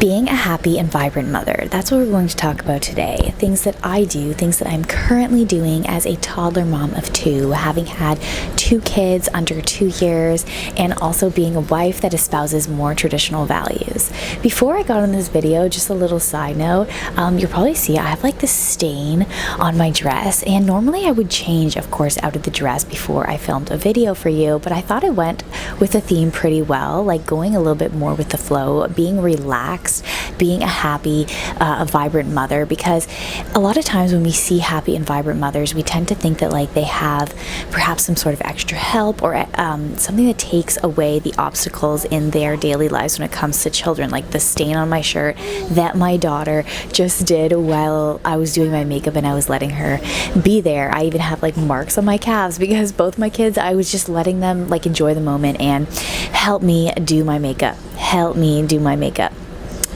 Being a happy and vibrant mother, that's what we're going to talk about today. Things that I do, things that I'm currently doing as a toddler mom of 2, having had 2 kids under 2 years, and also being a wife that espouses more traditional values. Before I got on this video, just a little side note, you'll probably see I have like this stain on my dress, and normally I would change, of course, out of the dress before I filmed a video for you, but I thought it went with the theme pretty well, like going a little bit more with the flow, being relaxed, being a happy, a vibrant mother, because a lot of times when we see happy and vibrant mothers, we tend to think that like they have perhaps some sort of extra help or something that takes away the obstacles in their daily lives when it comes to children, like the stain on my shirt that my daughter just did while I was doing my makeup and I was letting her be there. I even have like marks on my calves because both my kids, I was just letting them like enjoy the moment and help me do my makeup.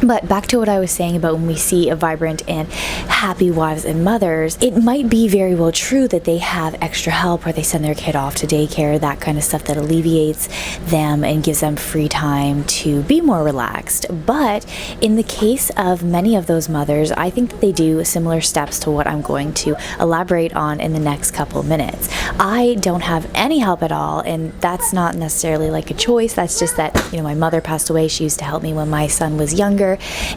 But back to what I was saying about when we see a vibrant and happy wives and mothers, it might be very well true that they have extra help or they send their kid off to daycare, that kind of stuff that alleviates them and gives them free time to be more relaxed. But in the case of many of those mothers, I think that they do similar steps to what I'm going to elaborate on in the next couple of minutes. I don't have any help at all, and that's not necessarily like a choice. That's just that, my mother passed away. She used to help me when my son was younger.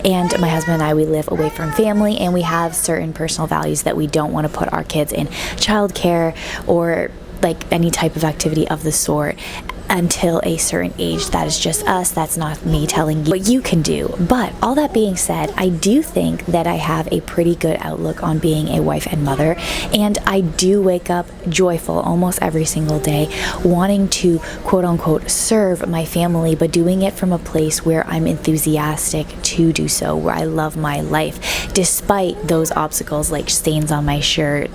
And my husband and I, we live away from family, and we have certain personal values that we don't want to put our kids in childcare or like any type of activity of the sort until a certain age. That is just us. That's not me telling you what you can do. But all that being said, I do think that I have a pretty good outlook on being a wife and mother, and I do wake up joyful almost every single day, wanting to quote unquote serve my family, but doing it from a place where I'm enthusiastic to do so, where I love my life despite those obstacles like stains on my shirt,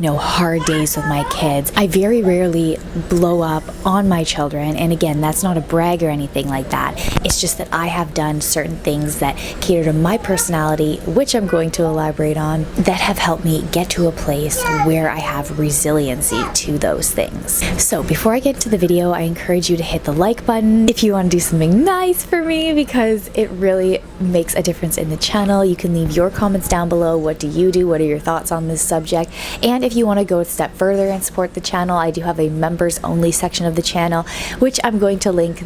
hard days with my kids. I very rarely blow up on my children. And again, that's not a brag or anything like that. It's just that I have done certain things that cater to my personality, which I'm going to elaborate on, that have helped me get to a place where I have resiliency to those things. So before I get into the video, I encourage you to hit the like button if you want to do something nice for me, because it really makes a difference in the channel. You can leave your comments down below. What do you do? What are your thoughts on this subject? And if you want to go a step further and support the channel, I do have a members only section of the channel, which I'm going to link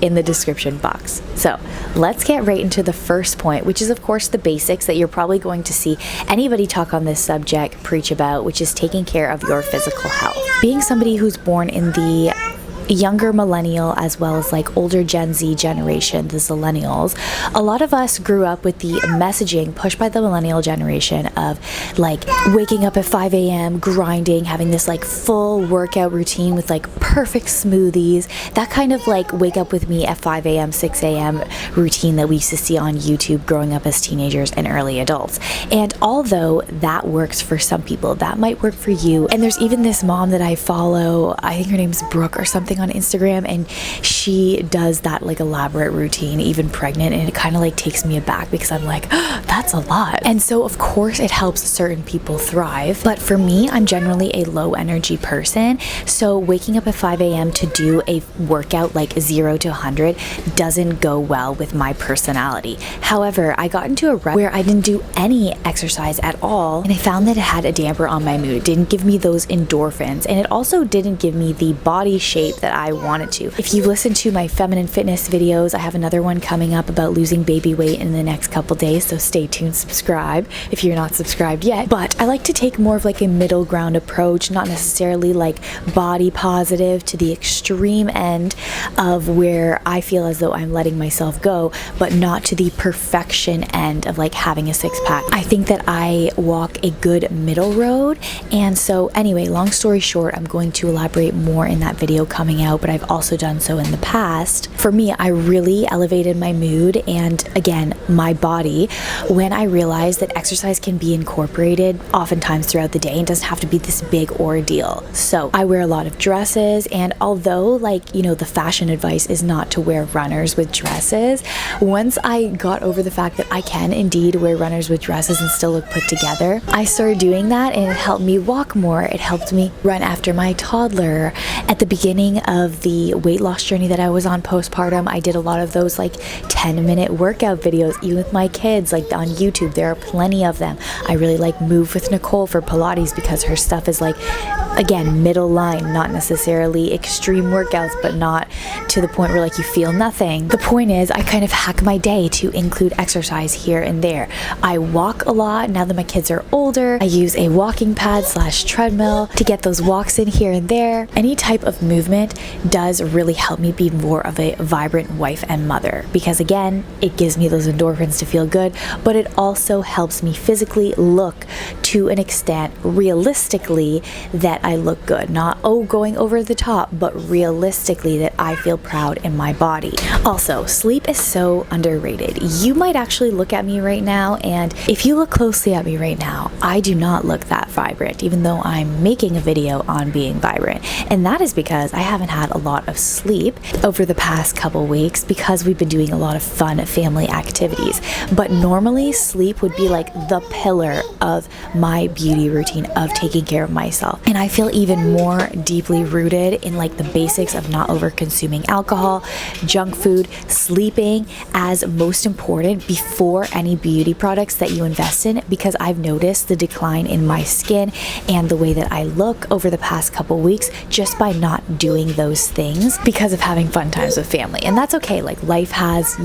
in the description box. So let's get right into the first point, which is of course the basics that you're probably going to see anybody talk on this subject preach about, which is taking care of your physical health. Being somebody who's born in the younger millennial as well as like older Gen Z generation, the Zillennials, a lot of us grew up with the messaging pushed by the millennial generation of like waking up at 5 a.m., grinding, having this like full workout routine with like perfect smoothies, that kind of like wake up with me at 5 a.m., 6 a.m. routine that we used to see on YouTube growing up as teenagers and early adults. And although that works for some people, that might work for you. And there's even this mom that I follow, I think her name's Brooke or something, on Instagram, and she does that like elaborate routine even pregnant, and it kind of like takes me aback because I'm like, oh, that's a lot. And so of course it helps certain people thrive, but for me, I'm generally a low energy person, so waking up at 5 a.m. to do a workout like 0 to 100 doesn't go well with my personality. However, I got into a rut where I didn't do any exercise at all, and I found that it had a damper on my mood. It didn't give me those endorphins, and it also didn't give me the body shape that I wanted to. If you listen to my feminine fitness videos, I have another one coming up about losing baby weight in the next couple days, so stay tuned, subscribe if you're not subscribed yet. But I like to take more of like a middle ground approach, not necessarily like body positive to the extreme end of where I feel as though I'm letting myself go, but not to the perfection end of like having a six-pack. I think that I walk a good middle road, and so anyway, long story short, I'm going to elaborate more in that video coming out, but I've also done so in the past. For me, I really elevated my mood and again, my body when I realized that exercise can be incorporated oftentimes throughout the day and doesn't have to be this big ordeal. So I wear a lot of dresses, and although the fashion advice is not to wear runners with dresses, once I got over the fact that I can indeed wear runners with dresses and still look put together, I started doing that, and it helped me walk more. It helped me run after my toddler. At the beginning of the weight loss journey that I was on postpartum, I did a lot of those like 10-minute workout videos, even with my kids, like on YouTube. There are plenty of them. I really like Move with Nicole for Pilates because her stuff is like, again, middle line, not necessarily extreme workouts, but not to the point where like you feel nothing. The point is, I kind of hack my day to include exercise here and there. I walk a lot now that my kids are older. I use a walking pad / treadmill to get those walks in here and there. Any type of movement does really help me be more of a vibrant wife and mother, because again, it gives me those endorphins to feel good, but it also helps me physically look to an extent, realistically, that I look good. Not, going over the top, but realistically that I feel proud in my body. Also, sleep is so underrated. You might actually look at me right now, and if you look closely at me right now, I do not look that vibrant, even though I'm making a video on being vibrant. And that is because I haven't had a lot of sleep over the past couple weeks because we've been doing a lot of fun family activities. But normally, sleep would be like the pillar of my beauty routine of taking care of myself. And I feel even more deeply rooted in like the basics of not over consuming alcohol, junk food, sleeping as most important before any beauty products that you invest in, because I've noticed the decline in my skin and the way that I look over the past couple weeks just by not doing those things because of having fun times with family. And that's okay. Like, life has,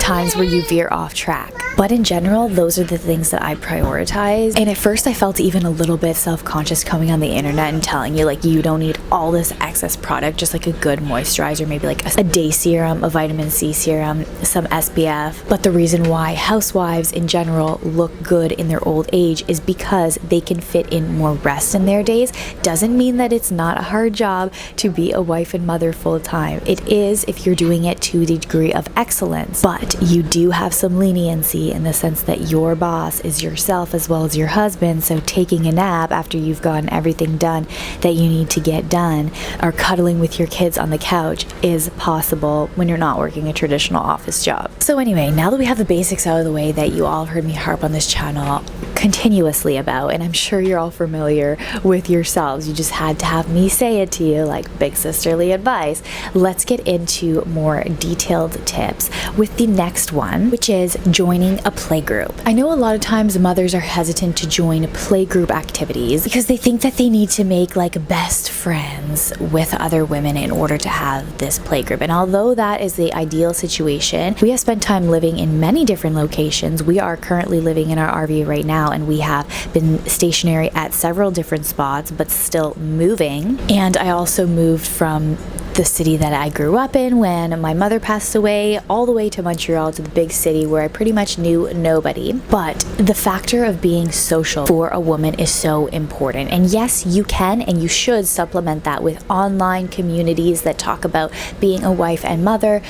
times where you veer off track. But in general, those are the things that I prioritize. And at first I felt even a little bit self-conscious coming on the internet and telling you like you don't need all this excess product, just like a good moisturizer, maybe like a day serum, a vitamin C serum, some SPF. But the reason why housewives in general look good in their old age is because they can fit in more rest in their days. Doesn't mean that it's not a hard job to be a wife and mother full time. It is if you're doing it to the degree of excellence. But you do have some leniency in the sense that your boss is yourself as well as your husband, so taking a nap after you've gotten everything done that you need to get done, or cuddling with your kids on the couch, is possible when you're not working a traditional office job. So anyway, now that we have the basics out of the way that you all heard me harp on this channel continuously about, and I'm sure you're all familiar with yourselves, you just had to have me say it to you like big sisterly advice, let's get into more detailed tips with the next one, which is joining a playgroup. I know a lot of times mothers are hesitant to join playgroup activities because they think that they need to make like best friends with other women in order to have this playgroup. And although that is the ideal situation, we have spent time living in many different locations. We are currently living in our RV right now, and we have been stationary at several different spots, but still moving. And I also moved from the city that I grew up in when my mother passed away all the way to Montreal, to the big city where I pretty much knew nobody. But the factor of being social for a woman is so important. And yes, you can and you should supplement that with online communities that talk about being a wife and mother,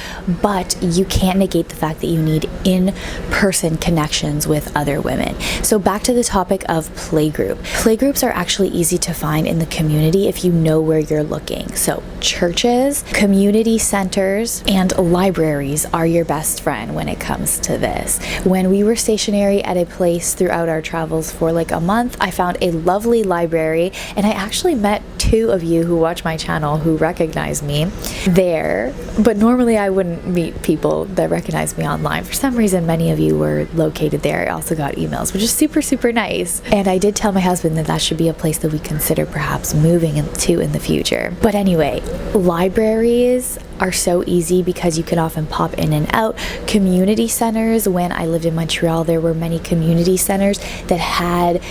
but you can't negate the fact that you need in-person connections with other women. So back to the topic of playgroup. Playgroups are actually easy to find in the community if you know where you're looking. So churches, community centers, and libraries are your best friend when it comes to this. When we were stationary at a place throughout our travels for like a month, I found a lovely library, and I actually met two of you who watch my channel who recognize me there. But normally I wouldn't meet people that recognize me online. For some reason, many of you were located there. I also got emails, which is super, super nice. And I did tell my husband that that should be a place that we consider perhaps moving into in the future. But anyway, libraries are so easy because you can often pop in and out. Community centers, when I lived in Montreal, there were many community centers that had,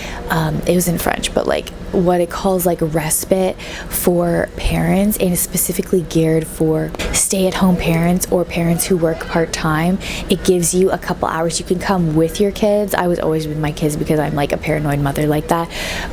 it was in French, but like what it calls like respite for parents, and is specifically geared for stay-at-home parents or parents who work part-time. It gives you a couple hours. You can come with your kids. I was always with my kids because I'm like a paranoid mother like that,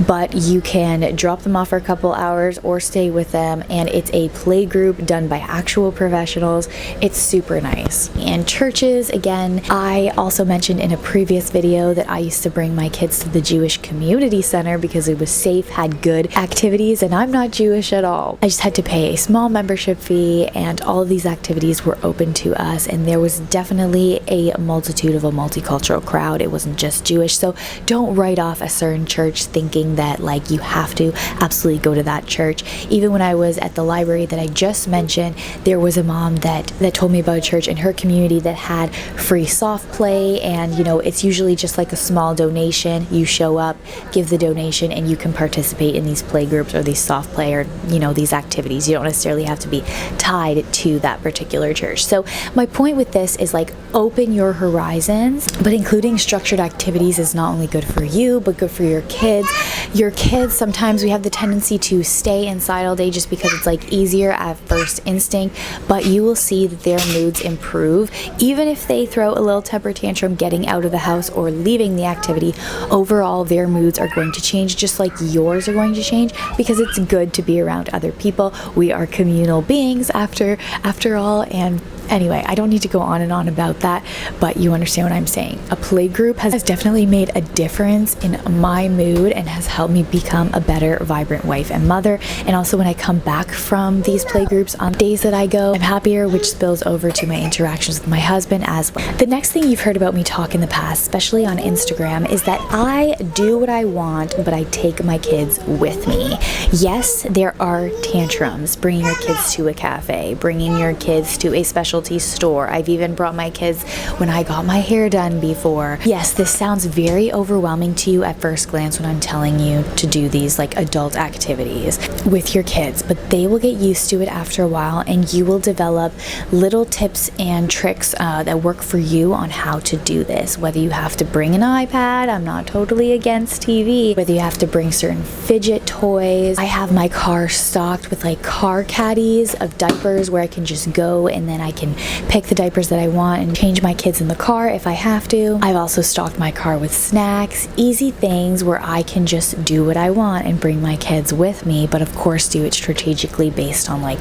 but you can drop them off for a couple hours or stay with them, and it's a play group done by actual professionals. It's super nice. And churches, again, I also mentioned in a previous video that I used to bring my kids to the Jewish Community Center because it was safe safe, had good activities, and I'm not Jewish at all. I just had to pay a small membership fee, and all of these activities were open to us, and there was definitely a multitude of a multicultural crowd. It wasn't just Jewish, so don't write off a certain church thinking that like you have to absolutely go to that church. Even when I was at the library that I just mentioned, there was a mom that told me about a church in her community that had free soft play, and you know, it's usually just like a small donation. You show up, give the donation, and you can participate in these play groups or these soft play or, you know, these activities. You don't necessarily have to be tied to that particular church. So my point with this is like open your horizons, but including structured activities is not only good for you, but good for your kids. Your kids, sometimes we have the tendency to stay inside all day just because it's like easier at first instinct, but you will see that their moods improve. Even if they throw a little temper tantrum getting out of the house or leaving the activity, overall their moods are going to change, just like yours are going to change, because it's good to be around other people. We are communal beings after all. And anyway, I don't need to go on and on about that, but you understand what I'm saying. A play group has definitely made a difference in my mood and has helped me become a better, vibrant wife and mother. And also when I come back from these play groups on days that I go, I'm happier, which spills over to my interactions with my husband as well. The next thing you've heard about me talk in the past, especially on Instagram, is that I do what I want, but I take my kids with me. Yes, there are tantrums, bringing your kids to a cafe, bringing your kids to a specialty store. I've even brought my kids when I got my hair done before. Yes, this sounds very overwhelming to you at first glance when I'm telling you to do these like adult activities with your kids, but they will get used to it after a while, and you will develop little tips and tricks that work for you on how to do this. Whether you have to bring an iPad, I'm not totally against TV, whether you have to bring certain fidget toys. I have my car stocked with like car caddies of diapers where I can just go and then I can pick the diapers that I want and change my kids in the car if I have to. I've also stocked my car with snacks, easy things where I can just do what I want and bring my kids with me, but of course do it strategically based on like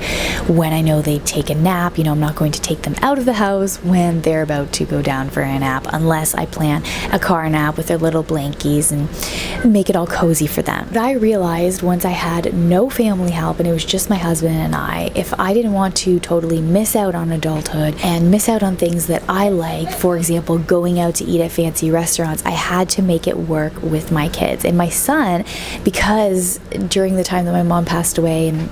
when I know they take a nap. You know, I'm not going to take them out of the house when they're about to go down for a nap unless I plan a car nap with their little blankies and make it all cozy for them. But I realized once I had no family help and it was just my husband and I, if I didn't want to totally miss out on adulthood and miss out on things that I like, for example, going out to eat at fancy restaurants, I had to make it work with my kids. And my son, because during the time that my mom passed away and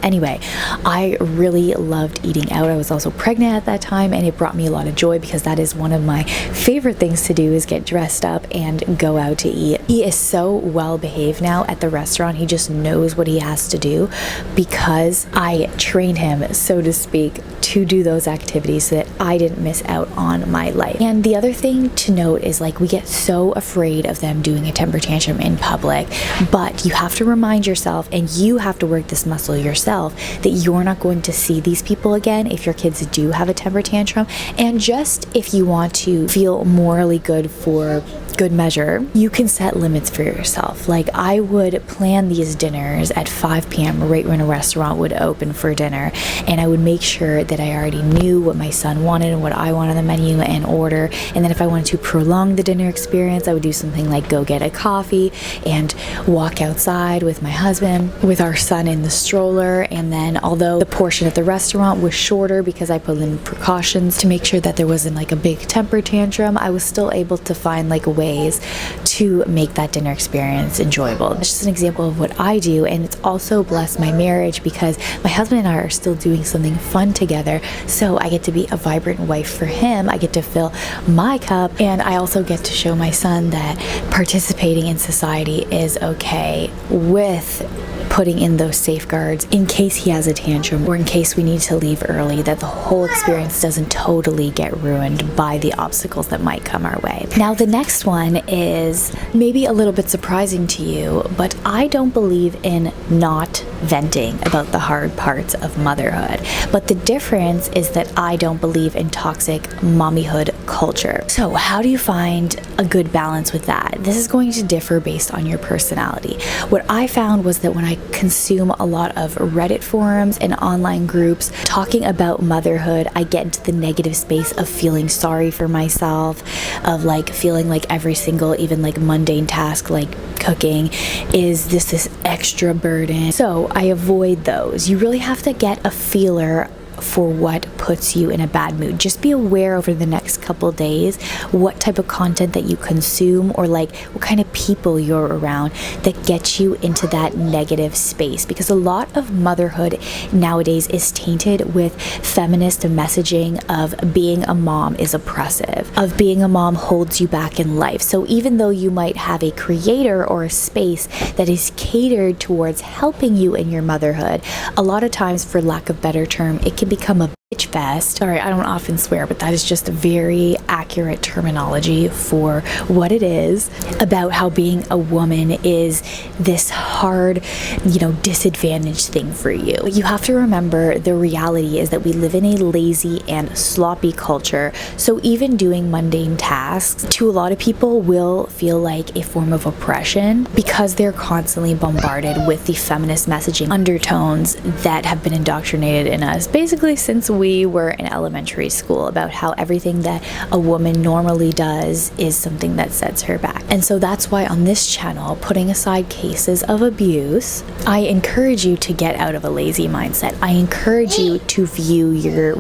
anyway, I really loved eating out. I was also pregnant at that time, and it brought me a lot of joy because that is one of my favorite things to do, is get dressed up and go out to eat. He is so well behaved now at the restaurant. He just knows what he has to do because I trained him, so to speak, to do those activities so that I didn't miss out on my life. And the other thing to note is like we get so afraid of them doing a temper tantrum in public, but you have to remind yourself, and you have to work this muscle yourself, that you're not going to see these people again if your kids do have a temper tantrum. And just if you want to feel morally good for good measure, you can set limits for yourself. Like I would plan these dinners at 5 p.m. right when a restaurant would open for dinner, and I would make sure that I already knew what my son wanted and what I wanted on the menu and order. And then if I wanted to prolong the dinner experience, I would do something like go get a coffee and walk outside with my husband, with our son in the stroller. And then although the portion at the restaurant was shorter because I put in precautions to make sure that there wasn't like a big temper tantrum, I was still able to find like ways to make that dinner experience enjoyable. It's just an example of what I do, and it's also blessed my marriage because my husband and I are still doing something fun together. So I get to be a vibrant wife for him. I get to fill my cup, and I also get to show my son that participating in society is okay with putting in those safeguards in case he has a tantrum or in case we need to leave early, that the whole experience doesn't totally get ruined by the obstacles that might come our way. Now, the next one is maybe a little bit surprising to you, but I don't believe in not venting about the hard parts of motherhood. But the difference is that I don't believe in toxic mommyhood culture. So how do you find a good balance with that? This is going to differ based on your personality. What I found was that when I consume a lot of Reddit forums and online groups talking about motherhood, I get into the negative space of feeling sorry for myself, of like feeling like every single, even like mundane task like cooking is this extra burden. So I avoid those. You really have to get a feeler for what puts you in a bad mood. Just be aware over the next couple days what type of content that you consume, or like what kind of people you're around that get you into that negative space, because a lot of motherhood nowadays is tainted with feminist messaging of being a mom is oppressive, of being a mom holds you back in life. So even though you might have a creator or a space that is catered towards helping you in your motherhood, a lot of times, for lack of better term, it can become a bitch fest. Sorry, I don't often swear, but that is just a very accurate terminology for what it is, about how being a woman is this hard, disadvantaged thing for you. But you have to remember the reality is that we live in a lazy and sloppy culture. So even doing mundane tasks to a lot of people will feel like a form of oppression, because they're constantly bombarded with the feminist messaging undertones that have been indoctrinated in us basically since we were in elementary school, about how everything that a woman normally does is something that sets her back. And so that's why on this channel, putting aside cases of abuse, I encourage you to get out of a lazy mindset. I encourage you to view your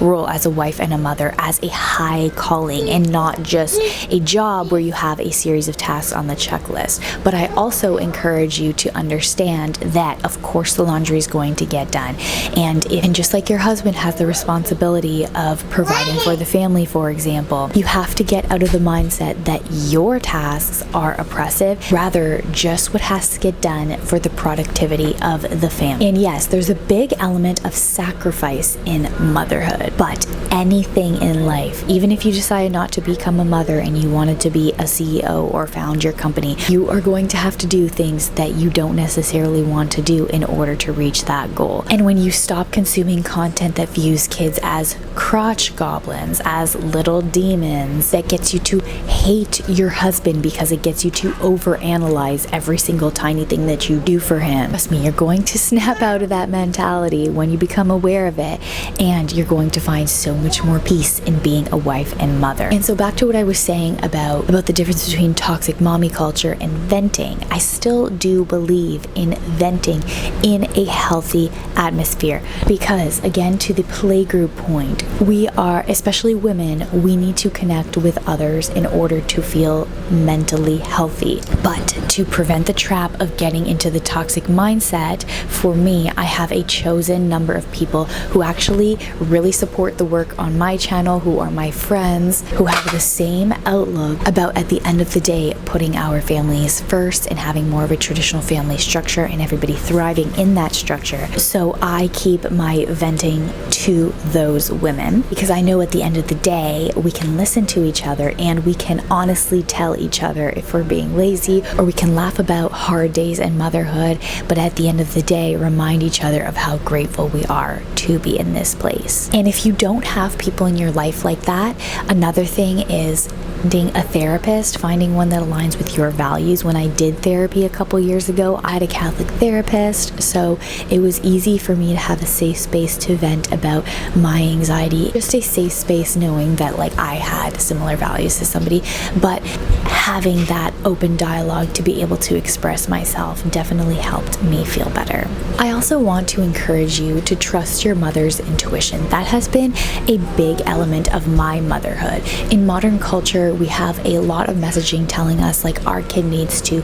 role as a wife and a mother as a high calling and not just a job where you have a series of tasks on the checklist. But I also encourage you to understand that, of course, the laundry is going to get done. And just like your husband has the responsibility of providing for the family, for example, you have to get out of the mindset that your tasks are oppressive, rather just what has to get done for the productivity of the family. And yes, there's a big element of sacrifice in motherhood, but anything in life, even if you decide not to become a mother and you wanted to be a CEO or found your company, you are going to have to do things that you don't necessarily want to do in order to reach that goal. And when you stop consuming content that views kids as crotch goblins, as little demons, that gets you to hate your husband because it gets you to overanalyze every single tiny thing that you do for him, trust me, you're going to snap out of that mentality when you become aware of it, and you're going to find so much more peace in being a wife and mother. And so back to what I was saying about the difference between toxic mommy culture and venting. I still do believe in venting in a healthy atmosphere, because again, to the playgroup point, we are, especially women, we need to connect with others in order to feel mentally healthy. But to prevent the trap of getting into the toxic mindset, for me, I have a chosen number of people who actually really support the work on my channel, who are my friends, who have the same outlook about, at the end of the day, putting our families first and having more of a traditional family structure and everybody thriving in that structure. So I keep my venting to those women, because I know at the end of the day, we can listen to each other and we can honestly tell each other if we're being lazy, or we can laugh about hard days and motherhood, but at the end of the day, remind each other of how grateful we are to be in this place. And if you don't have people in your life like that, another thing is finding a therapist, finding one that aligns with your values. When I did therapy a couple years ago, I had a Catholic therapist, so it was easy for me to have a safe space to vent about my anxiety. Just a safe space knowing that I had similar values to somebody, but having that open dialogue to be able to express myself definitely helped me feel better. I also want to encourage you to trust your mother's intuition. That has been a big element of my motherhood. In modern culture, we have a lot of messaging telling us our kid needs to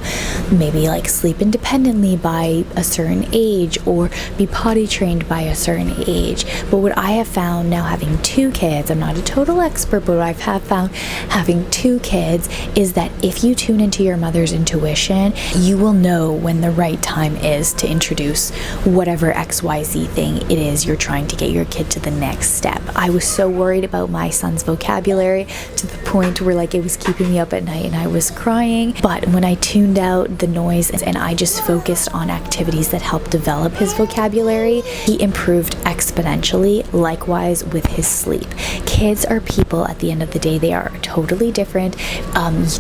maybe sleep independently by a certain age or be potty trained by a certain age. But what I have found now, having 2 kids, I'm not a total expert, but what I have found having 2 kids is that if you tune into your mother's intuition, you will know when the right time is to introduce whatever XYZ thing it is you're trying to get your kid to the next step. I was so worried about my son's vocabulary to the point where where like it was keeping me up at night and I was crying. But when I tuned out the noise and I just focused on activities that helped develop his vocabulary, he improved exponentially. Likewise with his sleep. Kids are people at the end of the day. They are totally different.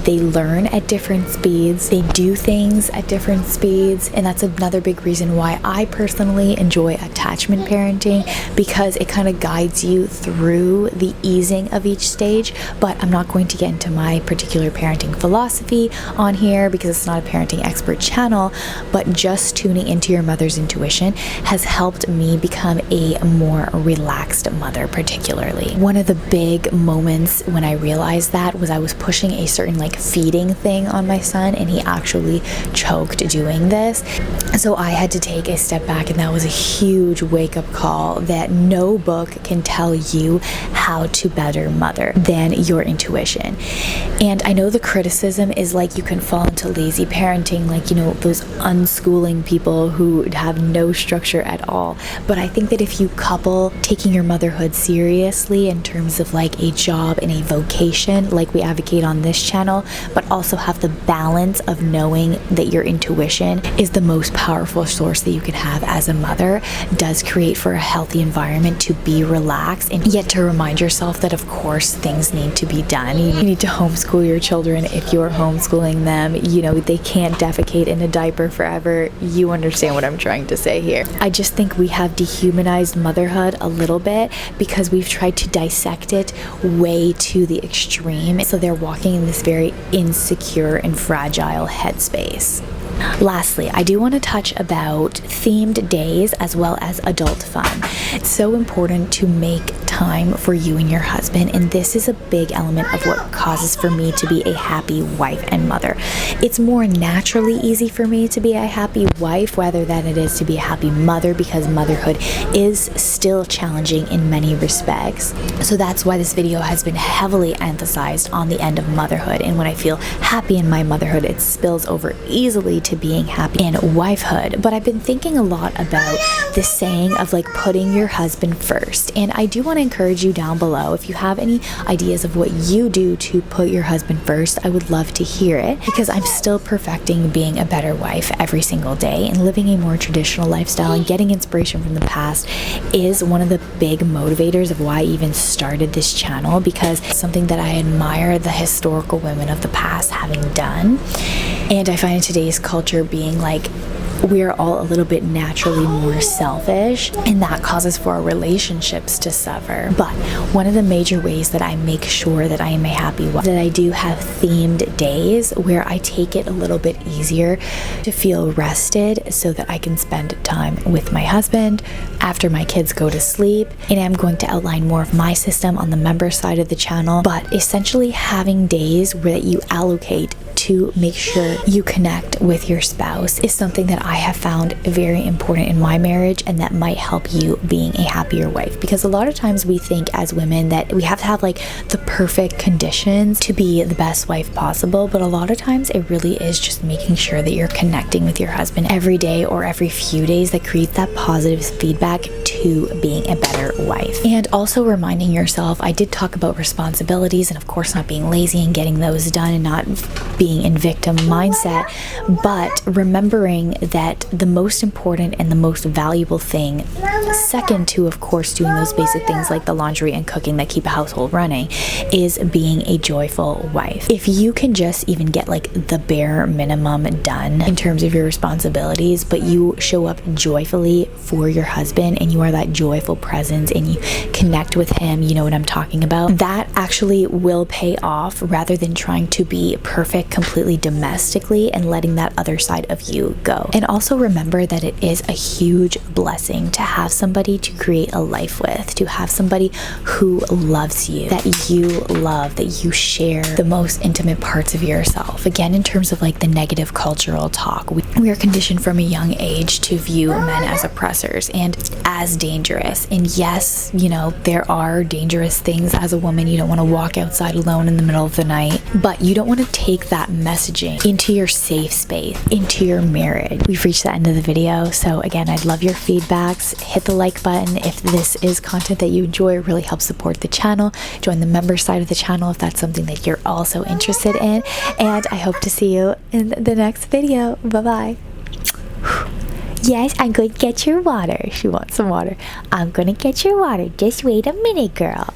They learn at different speeds. They do things at different speeds. And that's another big reason why I personally enjoy attachment parenting, because it kind of guides you through the easing of each stage. But I'm not going to get into my particular parenting philosophy on here because it's not a parenting expert channel, but just tuning into your mother's intuition has helped me become a more relaxed mother. Particularly, one of the big moments when I realized that was I was pushing a certain like feeding thing on my son, and he actually choked doing this. So I had to take a step back, and that was a huge wake-up call that no book can tell you how to better mother than your intuition. And I know the criticism is like you can fall into lazy parenting, like, you know, those unschooling people who have no structure at all. But I think that if you couple taking your motherhood seriously in terms of like a job and a vocation, like we advocate on this channel, but also have the balance of knowing that your intuition is the most powerful source that you can have as a mother, does create for a healthy environment to be relaxed, and yet to remind yourself that of course things need to be done. You need to homeschool your children if you're homeschooling them. You know, they can't defecate in a diaper forever. You understand what I'm trying to say here. I just think we have dehumanized motherhood a little bit because we've tried to dissect it way to the extreme. So they're walking in this very insecure and fragile headspace. Lastly, I do want to touch about themed days as well as adult fun. It's so important to make time for you and your husband, and this is a big element of what causes for me to be a happy wife and mother. It's more naturally easy for me to be a happy wife rather than it is to be a happy mother, because motherhood is still challenging in many respects. So that's why this video has been heavily emphasized on the end of motherhood, and when I feel happy in my motherhood, it spills over easily to being happy in wifehood. But I've been thinking a lot about this saying of like putting your husband first, and I do want to encourage you down below, if you have any ideas of what you do to put your husband first, I would love to hear it, because I'm still perfecting being a better wife every single day, and living a more traditional lifestyle and getting inspiration from the past is one of the big motivators of why I even started this channel, because it's something that I admire the historical women of the past having done. And I find in today's culture being like, we are all a little bit naturally more selfish, and that causes for our relationships to suffer. But one of the major ways that I make sure that I am a happy wife, that I do have themed days where I take it a little bit easier to feel rested so that I can spend time with my husband after my kids go to sleep. And I'm going to outline more of my system on the member side of the channel, but essentially having days where you allocate to make sure you connect with your spouse is something that I have found very important in my marriage, and that might help you being a happier wife. Because a lot of times we think as women that we have to have like the perfect conditions to be the best wife possible, but a lot of times it really is just making sure that you're connecting with your husband every day or every few days that creates that positive feedback to being a better wife. And also reminding yourself, I did talk about responsibilities and of course not being lazy and getting those done and not being in victim mindset, but remembering that the most important and the most valuable thing, second to of course doing those basic things like the laundry and cooking that keep a household running, is being a joyful wife. If you can just even get like the bare minimum done in terms of your responsibilities, but you show up joyfully for your husband and you are that joyful presence and you connect with him, you know what I'm talking about, that actually will pay off rather than trying to be perfect completely domestically and letting that other side of you go. And also remember that it is a huge blessing to have somebody to create a life with, to have somebody who loves you, that you love, that you share the most intimate parts of yourself. Again, in terms of like the negative cultural talk, we are conditioned from a young age to view men as oppressors, and as dangerous. And yes, you know, there are dangerous things as a woman. You don't want to walk outside alone in the middle of the night, but you don't want to take that messaging into your safe space, into your marriage. We've reached the end of the video. So again, I'd love your feedbacks. Hit the like button if this is content that you enjoy. It really helps support the channel. Join the member side of the channel if that's something that you're also interested in. And I hope to see you in the next video. Bye-bye. Yes, I'm going to get your water. She wants some water. I'm going to get your water. Just wait a minute, girl.